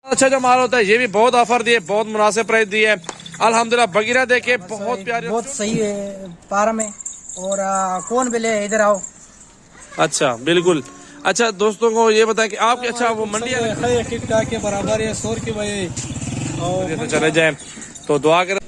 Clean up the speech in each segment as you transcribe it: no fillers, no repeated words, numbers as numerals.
अच्छा जो माल होता है ये भी बहुत ऑफर दिए, बहुत मुनासिब प्राइस दी है अल्हम्दुलिल्लाह। बगीरा देखे बहुत प्यारे, बहुत सही है पारा में। और कौन भी ले इधर आओ। अच्छा बिल्कुल। अच्छा दोस्तों को ये बताएं कि आपकी अच्छा वो मंडी है ठीक ठाक के बराबर है 100 की भाई। तो चले जाए तो दुआ करें।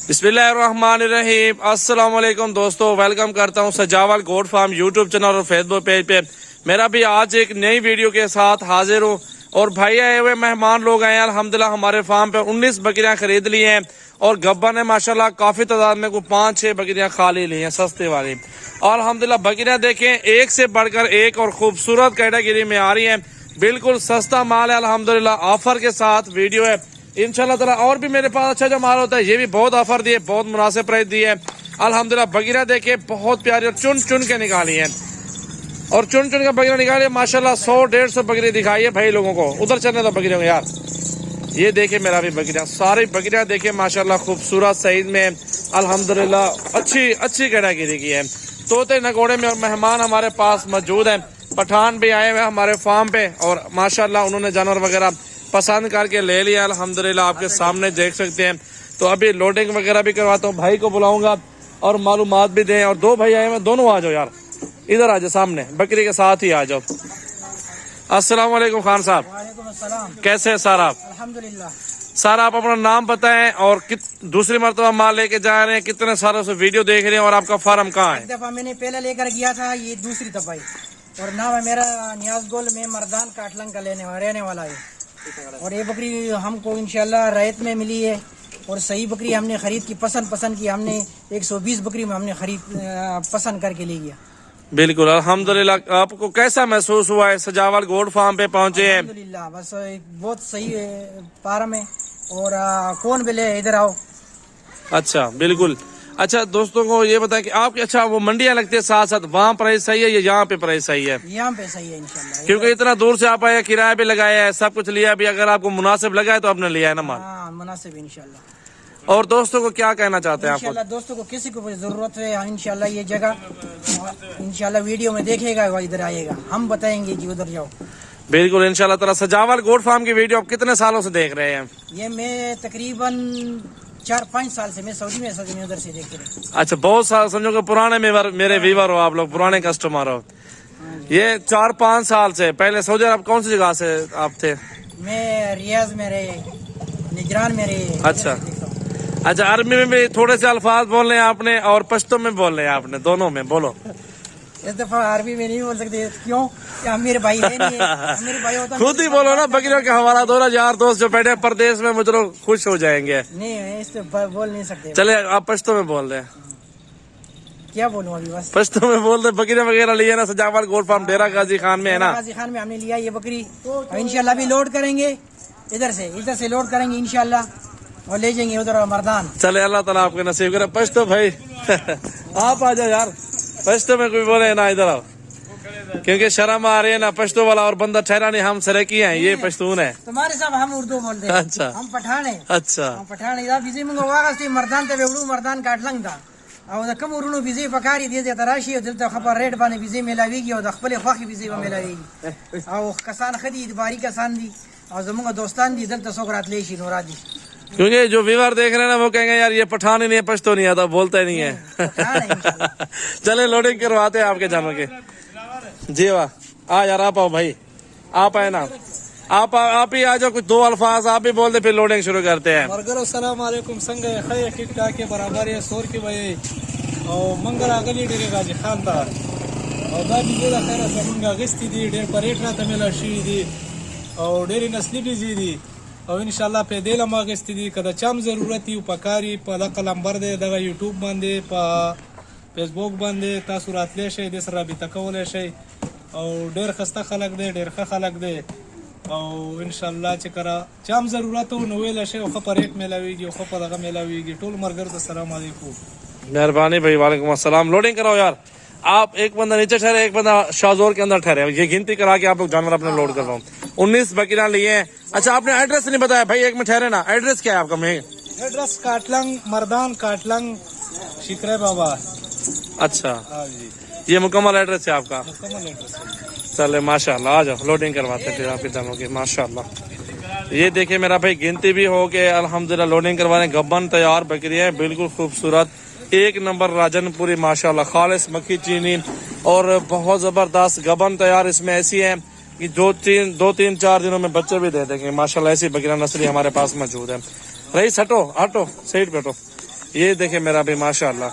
बिस्मिल्लाहिर्रहमानिर्रहीम। अस्सलाम वालेकुम दोस्तों, वेलकम करता हूँ सजावल गोट फार्म यूट्यूब चैनल और फेसबुक पेज पे। मेरा भी आज एक नई वीडियो के साथ हाजिर हूँ और भाई आए हुए मेहमान लोग आए हैं अल्हम्दुलिल्लाह। हमारे फार्म पे 19 बकरियां खरीद ली हैं और गब्बा ने माशाल्लाह काफी तादाद में को 5-6 बकरियां खाली ली हैं सस्ते वाली। और अल्हम्दुलिल्लाह बकरियां देखें एक से बढ़कर एक और खूबसूरत कैटेगरी में आ रही हैं, बिल्कुल सस्ता माल है अल्हम्दुलिल्लाह। ऑफर के साथ वीडियो है इंशाल्लाह ताला। और भी मेरे पास अच्छा जो माल होता है ये भी बहुत ऑफर दिए, बहुत मुनासिब प्राइस दी है अल्हम्दुलिल्लाह। बकरियां देखे बहुत प्यारी और चुन चुन के निकाली है और चुन चुन के बकरियां निकाली माशाल्लाह। 100-150 बकरी दिखाई है भाई लोगों को। उधर चलने दो बकरियों को यार। ये देखे मेरा भी बकरियां, सारी बकरियां देखे माशाल्लाह खूबसूरत साइज में अल्हम्दुलिल्लाह, अच्छी कैटेगरी की है। तोते नगोड़े में और मेहमान हमारे पास मौजूद हैं। पठान भी आए हुए हमारे फार्म पे और माशाल्लाह उन्होंने जानवर वगैरह पसंद करके ले लिया अल्हम्दुलिल्लाह। आपके सामने देख सकते हैं। तो अभी लोडिंग वगैरह भी करवाता हूँ, भाई को बुलाऊंगा और मालूमात भी दें। और 2 भाई आए हुए, दोनों आ जाओ यार, इधर आ जाओ सामने, बकरी के साथ ही आ जाओ। अस्सलाम वालेकुम खान साहब। वालेकुम अस्सलाम। कैसे है सर आप? अल्हम्दुलिल्लाह। सर आप अपना नाम बताएं और दूसरी मरतबा माल लेके जा रहे हैं, कितने सालों से वीडियो देख रहे हैं और आपका फार्म कहाँ है? एक दफा मैंने पहले लेकर गया था, ये दूसरी दफा है। और नाम है मेरा नियाज गोल, में मर्दान काटलंग का रहने वाला है। और ये बकरी हमको इंशाल्लाह रायत में मिली है और सही बकरी हमने खरीद की, पसंद की। हमने 120 बकरी में हमने खरीद पसंद करके ले गया। बिल्कुल अल्हम्दुलिल्लाह। आपको कैसा महसूस हुआ है? सजावल गोट फार्म पे पहुंचे हैं अल्हम्दुलिल्लाह, बस बहुत सही है पारा में। और कौन भी ले इधर आओ। अच्छा बिल्कुल। अच्छा दोस्तों को ये बताएं कि आपकी अच्छा वो मंडियां लगती है साथ साथ, वहाँ प्राइस सही है या यहाँ पे प्राइस सही है? यहाँ पे सही है इंशाल्लाह। क्योंकि इतना दूर से आप आए, किराया भी लगाया है, सब कुछ लिया भी, अगर आपको मुनासिब लगा है तो आपने लिया है ना माल। हाँ मुनासिब इंशाल्लाह। और दोस्तों को क्या कहना चाहते हैं आप? इंशाल्लाह दोस्तों को किसी को जरूरत है इंशाल्लाह ये जगह इंशाल्लाह वीडियो में देखेगा, वो इधर आएगा, हम बताएंगे कि उधर जाओ। बिल्कुल इंशाल्लाह ताला। सजावल गोट फार्म की वीडियो आप कितने सालों से देख रहे हैं? ये मैं तकरीबन 4-5 साल से मैं सऊदी में उधर से देखते रहे। अच्छा बहुत साल, समझो कि पुराने मेरे व्यूवर हो आप लोग, पुराने कस्टमर हो। ये 4-5 साल से। पहले सऊदी अरब कौन सी जगह से आप थे? मैं रियाज में रहे, निजरान में रहे। अच्छा अरबी में भी थोड़े से अल्फाज बोल रहे हैं आपने और पश्तो में बोल रहे हैं आपने, दोनों में बोलो। इस दफा अरबी में नहीं बोल सकते, क्यों? क्या मेरे भाई है नहीं है? मेरे भाई होता खुद ही बोलो ना, बकरियों के हवाला दो ना, यार दोस्त जो बैठे परदेश में, मुझे लोग खुश हो जाएंगे। नहीं इस पे बोल नहीं सकते। चले आप पश्तो में बोल रहे हैं। क्या बोलूं अभी, बस पश्तो में बोल रहे। बकरियां वगैरह लिए ना सजावल गोट फार्म डेरा गाजी खान में है ना? गाजी खान में हमने लिया ये बकरी। इंशाल्लाह भी लोड करेंगे इधर से लोड करेंगे इंशाल्लाह और ले जाएंगे उधर मर्दान। चले अल्लाह ताला आपके नसीब करे। पश्तो भाई आप आ जाओ यार, पश्तो में कोई बोले ना, इधर आओ, क्योंकि शर्म आ रही है ना। पश्तो वाला और बंदा ठहरा नहीं, हम सरेकी हैं, ये पश्तून है। तुम्हारे साहब हम उर्दू बोलते हैं। अच्छा हम पठान है। अच्छा हम पठान इधर बिजी मंगो वागस्ती मर्दान ते बेवड़ू मर्दान काटलंग था। और कम उरुनु बिजी पकारी दिए तराशी और दिलता खबर रेड बाने बिजी मिलावीगी और दखपले खाकी बिजी मिलावीगी और कसान खदी बारी कसान दी और जमुंगा दोस्तान दी दिलता सोकरात लेशी नोरा दी। क्योंकि जो व्यूअर देख रहे हैं ना वो कहेंगे यार ये पठान ही नहीं है, पश्तो नहीं आता, बोलता ही नहीं है। चले लोडिंग करवाते हैं आपके जानवर के। जी वाह, आ यार आप आओ भाई, आप आए ना, आप ही आ जाओ, कुछ 2 अल्फाज आप भी बोल दे, फिर लोडिंग शुरू करते हैं। अस्सलाम वालेकुम संग खै ठीक ठाक के बराबर है 100 की भाई और मंगल अगली डेरे गाजी खानदार और दा भी दा खैर समंगा गस्ती दी डेर परेट रात मेला शी दी और डेरी नस्ली भी जी दी और इंशाल्लाह पे देला मागस्ती दी कदा चम जरूरत यू पकारी पदा कलंबर दे दगा यूट्यूब बांधे पा फेसबुक बांधे तासु रातले शे दे सरा भी तकवले शे और डेर खस्ता खलक दे डेर खलक दे और इंशाल्लाह चकरा चम जरूरत हो नोवेल शे ओ खपरेट मेलावीगी ओ खपदा मेलावीगी टोल मरगर अस्सलाम वालेकुम। मेहरबानी भाई, वालेकुम अस्सलाम। लोडिंग कराओ यार। आप एक बंदा नीचे ठहरे, एक बंदा शाहजोर के अंदर ठहरे, ये गिनती करा के आप लोग जानवर अपने लोड कर रहा हूँ। 19 बकरियां लिए हैं। अच्छा आपने एड्रेस नहीं बताया भाई, एक में ठहरे ना, एड्रेस क्या है आपका? मैं एड्रेस काटलंग मर्दान काटलंग शिकरे बाबा। अच्छा ये मुकम्मल एड्रेस है आपका? मुकम्मल एड्रेस है। चले माशाल्लाह, आ जाओ लोडिंग करवाते हैं फिर आपके जानों की माशाल्लाह। ये देखिए मेरा भाई गिनती भी हो के अल्हम्दुलिल्लाह लोडिंग करवाने, गब्बन तैयार बकरी है बिल्कुल खूबसूरत, एक नंबर राजनपुरी माशाल्लाह, खालिस मक्खी चीनी और बहुत जबरदस्त गबन तैयार इसमें ऐसी है कि दो तीन चार दिनों में बच्चे भी दे देंगे माशाल्लाह। ऐसी बकरियां नस्ली हमारे पास मौजूद है। रईस हटो हटो साइड पे हटो। ये देखे मेरा भी माशाल्लाह।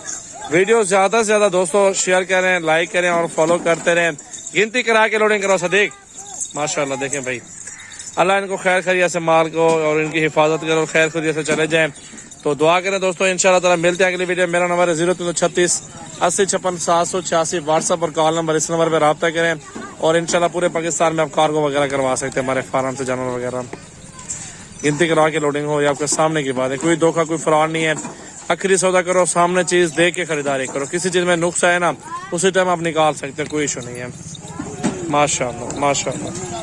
वीडियो ज्यादा से ज्यादा दोस्तों शेयर करें, लाइक करें और फॉलो करते रहें। गिनती करा के लोडिंग करो सदीक माशाल्लाह। देखें भाई अल्लाह इनको खैर खैरियत से माल को और इनकी हिफाजत करे और खैर खैरियत से चले जाएं। तो दुआ करें दोस्तों, इंशाल्लाह ताला मिलते हैं अगली वीडियो। मेरा नंबर है 0336 80 56 786। व्हाट्सएप और कॉल नंबर इस नंबर पर रब्ता करें और इंशाल्लाह पूरे पाकिस्तान में आप कार्गो वगैरह करवा सकते हैं हमारे फार्म से जानवर वगैरह। गिनती करा के लोडिंग हो, ये आपके सामने की बात है, कोई धोखा कोई फ्रॉड नहीं है। आखिरी सौदा करो, सामने चीज देख के खरीदारी करो। किसी चीज में नुक्स है ना उसी टाइम आप निकाल सकते हैं, कोई इशू नहीं है। माशाल्लाह माशाल्लाह।